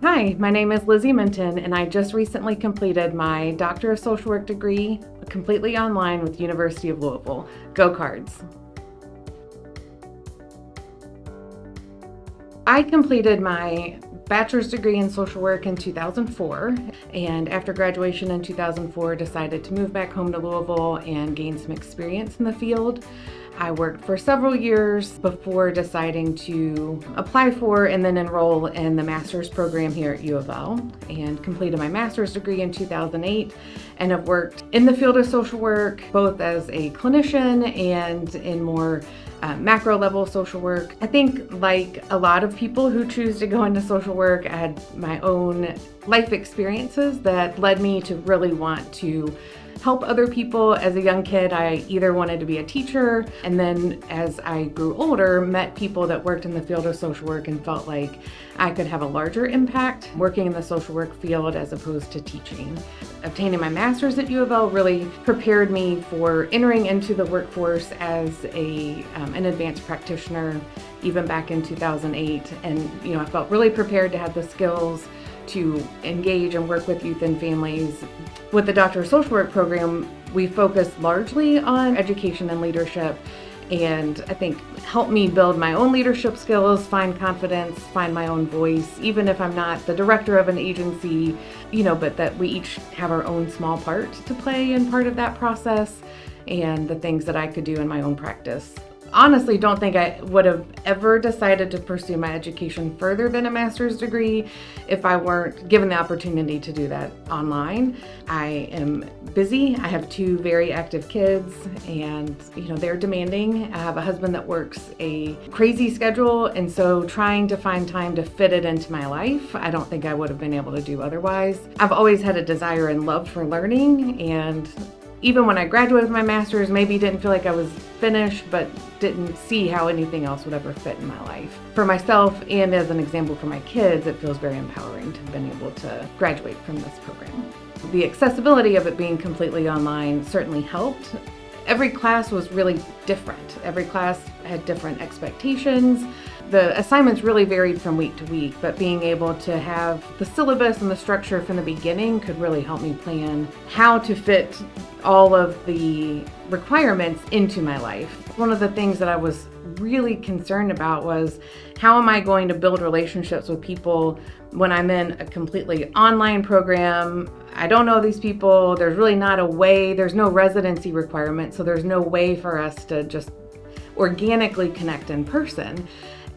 Hi, my name is Lizzie Minton, and I just recently completed my Doctor of Social Work degree completely online with University of Louisville. Go Cards! I completed my bachelor's degree in social work in 2004, and after graduation in 2004 decided to move back home to Louisville and gain some experience in the field. I worked for several years before deciding to apply for and then enroll in the master's program here at U of L, and completed my master's degree in 2008 and have worked in the field of social work both as a clinician and in more macro level social work. I think, like a lot of people who choose to go into social work, I had my own life experiences that led me to really want to help other people. As a young kid, I either wanted to be a teacher, and then as I grew older, met people that worked in the field of social work and felt like I could have a larger impact working in the social work field as opposed to teaching. Obtaining my master's at U of L really prepared me for entering into the workforce as an advanced practitioner, even back in 2008. And I felt really prepared to have the skills to engage and work with youth and families. With the Doctor of Social Work program, we focus largely on education and leadership, and I think helped me build my own leadership skills, find confidence, find my own voice, even if I'm not the director of an agency, but that we each have our own small part to play in part of that process and the things that I could do in my own practice. Honestly, don't think I would have ever decided to pursue my education further than a master's degree if I weren't given the opportunity to do that online. I am busy. I have two very active kids, and they're demanding. I have a husband that works a crazy schedule, and so trying to find time to fit it into my life, I don't think I would have been able to do otherwise. I've always had a desire and love for learning, and even when I graduated with my master's, maybe didn't feel like I was finished, but didn't see how anything else would ever fit in my life. For myself, and as an example for my kids, it feels very empowering to have been able to graduate from this program. The accessibility of it being completely online certainly helped. Every class was really different. Every class had different expectations. The assignments really varied from week to week, but being able to have the syllabus and the structure from the beginning could really help me plan how to fit all of the requirements into my life. One of the things that I was really concerned about was, how am I going to build relationships with people when I'm in a completely online program? I don't know these people. There's really not a way, there's no residency requirement, so there's no way for us to just organically connect in person.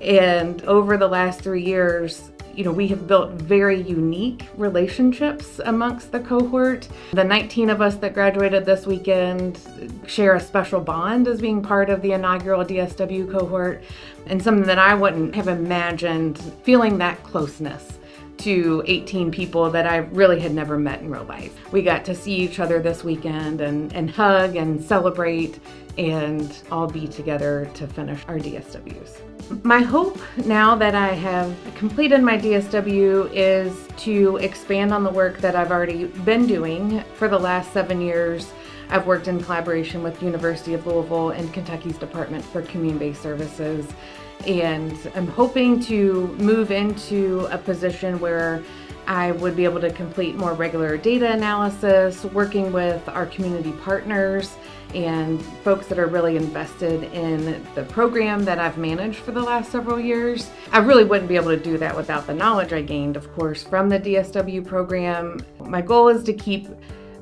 And over the last 3 years, we have built very unique relationships amongst the cohort. The 19 of us that graduated this weekend share a special bond as being part of the inaugural DSW cohort, and something that I wouldn't have imagined, feeling that closeness to 18 people that I really had never met in real life. We got to see each other this weekend and hug and celebrate and all be together to finish our DSWs. My hope now that I have completed my DSW is to expand on the work that I've already been doing for the last 7 years. I've worked in collaboration with University of Louisville and Kentucky's Department for Community-Based Services, and I'm hoping to move into a position where I would be able to complete more regular data analysis, working with our community partners and folks that are really invested in the program that I've managed for the last several years. I really wouldn't be able to do that without the knowledge I gained, of course, from the DSW program. My goal is to keep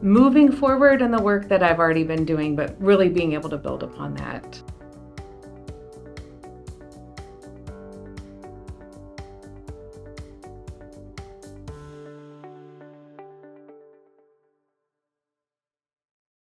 moving forward in the work that I've already been doing, but really being able to build upon that.